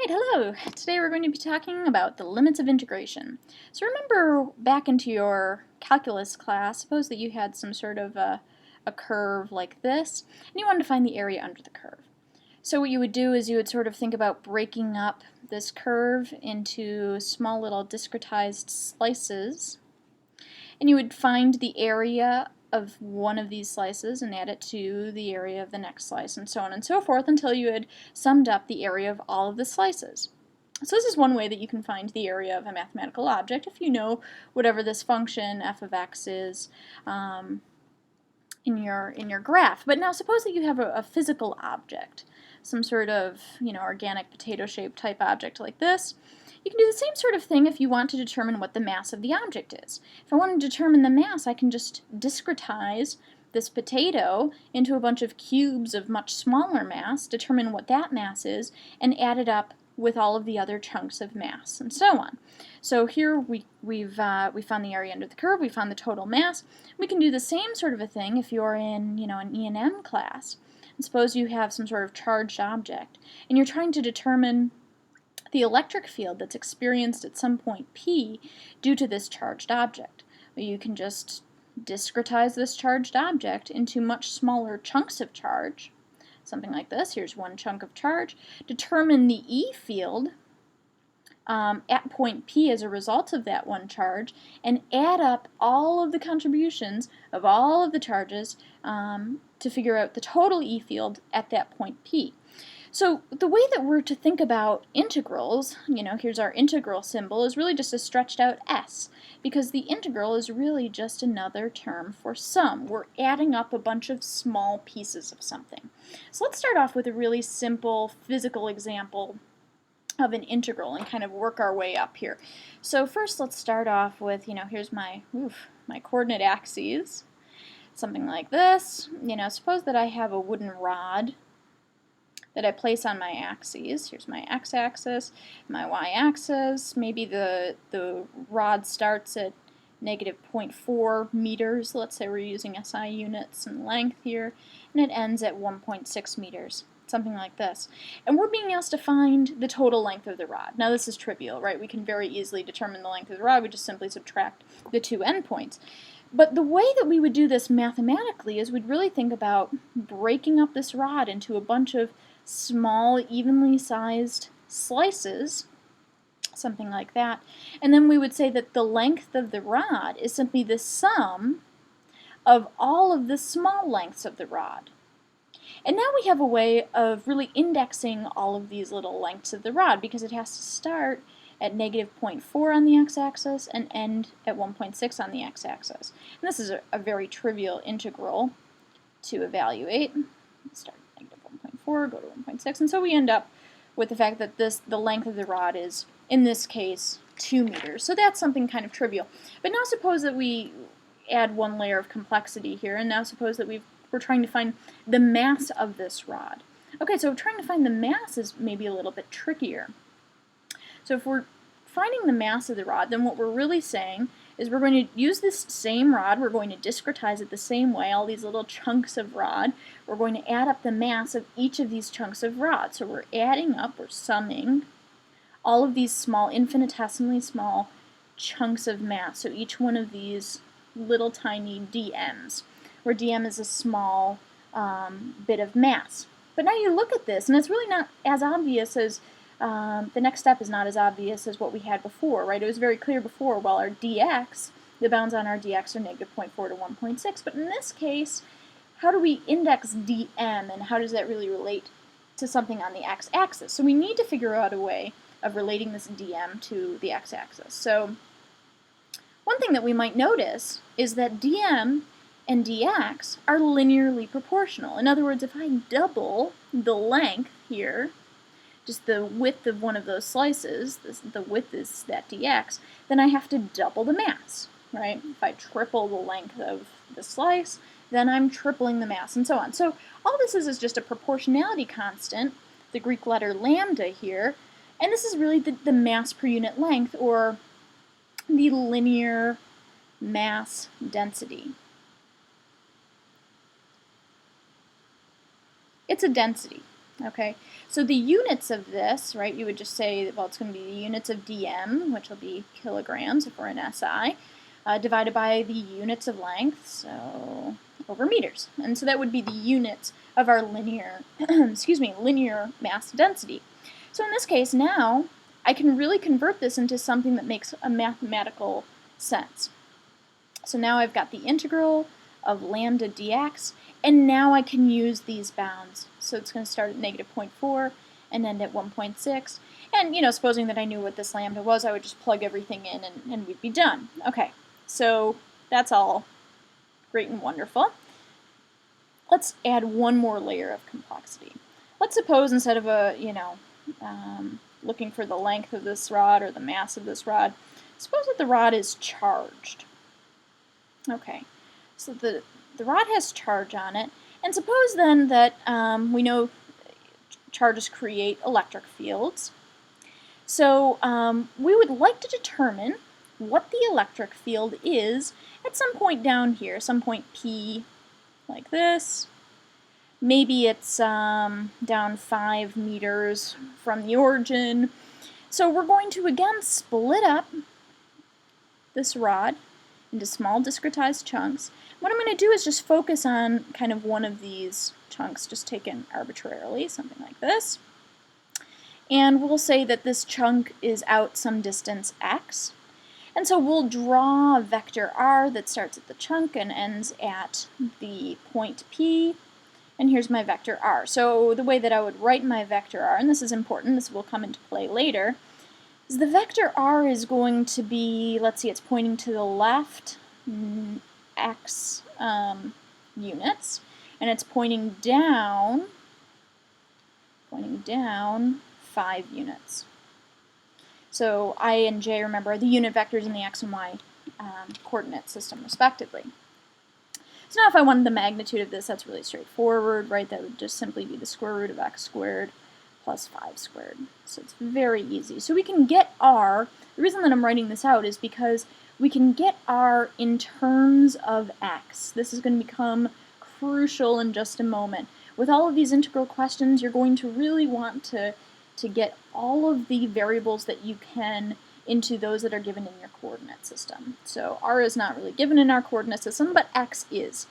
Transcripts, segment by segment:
Alright, hello! Today we're going to be talking about the limits of integration. So remember back into your calculus class, suppose that you had some sort of a curve like this, and you wanted to find the area under the curve. So what you would do is you would sort of think about breaking up this curve into small little discretized slices, and you would find the area of one of these slices and add it to the area of the next slice, and so on and so forth until you had summed up the area of all of the slices. So this is one way that you can find the area of a mathematical object if you know whatever this function f of x is in your graph. But now suppose that you have a physical object, some sort of organic potato-shaped type object like this. You can do the same sort of thing if you want to determine what the mass of the object is. If I want to determine the mass, I can just discretize this potato into a bunch of cubes of much smaller mass, determine what that mass is, and add it up with all of the other chunks of mass, and so on. So here we found the area under the curve, we found the total mass. We can do the same sort of a thing if you're in an E&M class. And suppose you have some sort of charged object, and you're trying to determine the electric field that's experienced at some point P due to this charged object. Well, you can just discretize this charged object into much smaller chunks of charge, something like this. Here's one chunk of charge. Determine the E field at point P as a result of that one charge, and add up all of the contributions of all of the charges to figure out the total E field at that point P. So the way that we're to think about integrals, here's our integral symbol, is really just a stretched out S, because the integral is really just another term for sum. We're adding up a bunch of small pieces of something. So let's start off with a really simple physical example of an integral and kind of work our way up here. So first let's start off with, here's my coordinate axes, something like this. Suppose that I have a wooden rod that I place on my axes. Here's my x-axis, my y-axis. Maybe the rod starts at negative 0.4 meters. Let's say we're using SI units in length here, and it ends at 1.6 meters, something like this. And we're being asked to find the total length of the rod. Now this is trivial, right? We can very easily determine the length of the rod. We just simply subtract the two endpoints. But the way that we would do this mathematically is we'd really think about breaking up this rod into a bunch of small, evenly sized slices, something like that. And then we would say that the length of the rod is simply the sum of all of the small lengths of the rod. And now we have a way of really indexing all of these little lengths of the rod, because it has to start at negative 0.4 on the x-axis and end at 1.6 on the x-axis. And this is a very trivial integral to evaluate. Let's start at negative 1.4, go to 1.6, and so we end up with the fact that the length of the rod is, in this case, 2 meters. So that's something kind of trivial. But now suppose that we add one layer of complexity here, and now suppose that we're trying to find the mass of this rod. Okay, so trying to find the mass is maybe a little bit trickier. So if we're finding the mass of the rod, then what we're really saying is we're going to use this same rod, we're going to discretize it the same way, all these little chunks of rod. We're going to add up the mass of each of these chunks of rod. So we're adding up, or summing, all of these small, infinitesimally small chunks of mass. So each one of these little tiny dm's, where dm is a small bit of mass. But now you look at this, and it's really not as obvious as the next step is not as obvious as what we had before, right? It was very clear before, well, our dx, the bounds on our dx are negative 0.4 to 1.6, but in this case, how do we index dm, and how does that really relate to something on the x-axis? So we need to figure out a way of relating this dm to the x-axis. So one thing that we might notice is that dm and dx are linearly proportional. In other words, if I double the length here, just the width of one of those slices, the width is that dx, then I have to double the mass, right? If I triple the length of the slice, then I'm tripling the mass, and so on. So all this is just a proportionality constant, the Greek letter lambda here, and this is really the mass per unit length, or the linear mass density. It's a density. Okay, so the units of this, right, you would just say, well, it's going to be the units of dm, which will be kilograms if we're in SI, divided by the units of length, so over meters. And so that would be the units of our linear, linear mass density. So in this case, now I can really convert this into something that makes a mathematical sense. So now I've got the integral of lambda dx, and now I can use these bounds. So it's going to start at negative 0.4 and end at 1.6. And, supposing that I knew what this lambda was, I would just plug everything in and we'd be done. Okay, so that's all great and wonderful. Let's add one more layer of complexity. Let's suppose instead of looking for the length of this rod or the mass of this rod, suppose that the rod is charged. Okay, so the rod has charge on it, and suppose then that we know charges create electric fields. So we would like to determine what the electric field is at some point down here, some point P, like this. Maybe it's down 5 meters from the origin. So we're going to again split up this rod into small discretized chunks. What I'm going to do is just focus on kind of one of these chunks, just taken arbitrarily, something like this. And we'll say that this chunk is out some distance x. And so we'll draw a vector r that starts at the chunk and ends at the point P. And here's my vector r. So the way that I would write my vector r, and this is important, this will come into play later, is the vector r is going to be, let's see, it's pointing to the left, x units, and it's pointing down 5 units. So I and j, remember, are the unit vectors in the x and y coordinate system, respectively. So now if I wanted the magnitude of this, that's really straightforward, right? That would just simply be the square root of x squared plus 5 squared. So it's very easy. So we can get r, the reason that I'm writing this out is because we can get r in terms of x. This is going to become crucial in just a moment. With all of these integral questions, you're going to really want to get all of the variables that you can into those that are given in your coordinate system. So r is not really given in our coordinate system, but x is.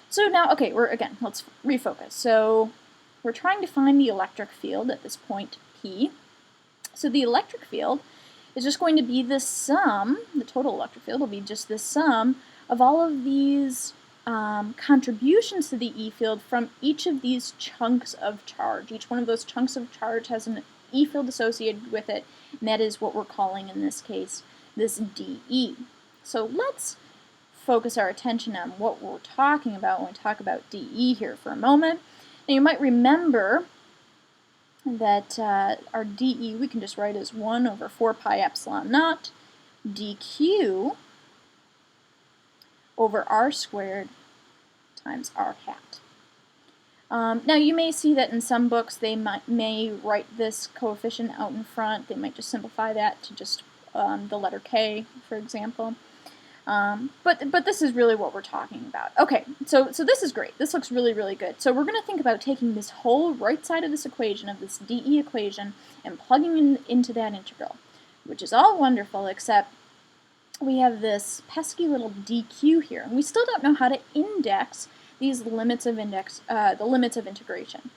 So now, okay, let's refocus. So we're trying to find the electric field at this point P. So the electric field is just going to be the sum, the total electric field will be just the sum of all of these contributions to the E field from each of these chunks of charge. Each one of those chunks of charge has an E field associated with it, and that is what we're calling in this case this dE. So let's focus our attention on what we're talking about when we talk about dE here for a moment. Now you might remember that our dE we can just write as 1 over 4 pi epsilon naught dq over r squared times r hat. Now you may see that in some books they may write this coefficient out in front. They might just simplify that to just the letter k, for example. But this is really what we're talking about. Okay, so this is great. This looks really, really good. So we're going to think about taking this whole right side of this equation, of this dE equation, and plugging into that integral, which is all wonderful, except we have this pesky little dq here, and we still don't know how to index these limits of the limits of integration.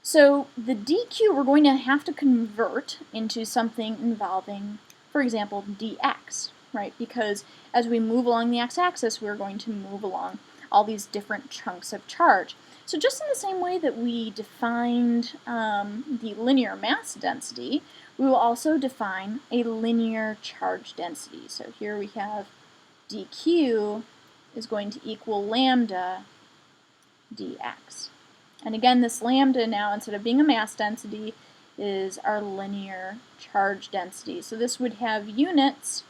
So the dq we're going to have to convert into something involving, for example, dx, right? Because as we move along the x-axis, we're going to move along all these different chunks of charge. So just in the same way that we defined the linear mass density, we will also define a linear charge density. So here we have dq is going to equal lambda dx. And again, this lambda now, instead of being a mass density, is our linear charge density. So this would have units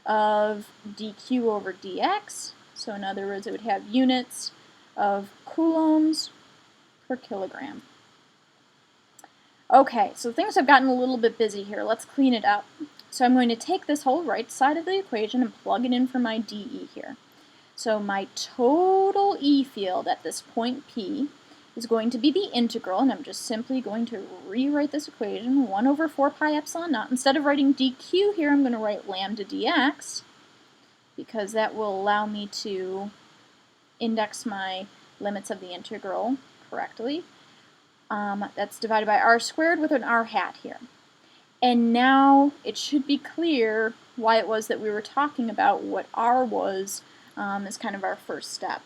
of dq over dx. So in other words, it would have units of coulombs per kilogram. Okay, so things have gotten a little bit busy here. Let's clean it up. So I'm going to take this whole right side of the equation and plug it in for my dE here. So my total E field at this point P is going to be the integral, and I'm just simply going to rewrite this equation, 1 over 4 pi epsilon naught. Instead of writing dq here, I'm going to write lambda dx, because that will allow me to index my limits of the integral correctly. That's divided by r squared with an r hat here. And now it should be clear why it was that we were talking about what r was as kind of our first step.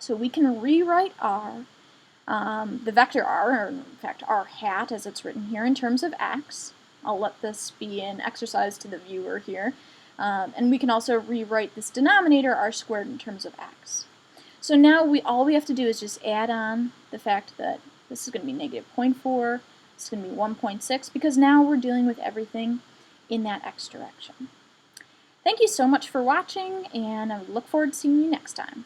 So we can rewrite r, the vector r, or in fact r hat as it's written here, in terms of x. I'll let this be an exercise to the viewer here. And we can also rewrite this denominator r squared in terms of x. So now all we have to do is just add on the fact that this is going to be negative 0.4, this is going to be 1.6, because now we're dealing with everything in that x direction. Thank you so much for watching, and I look forward to seeing you next time.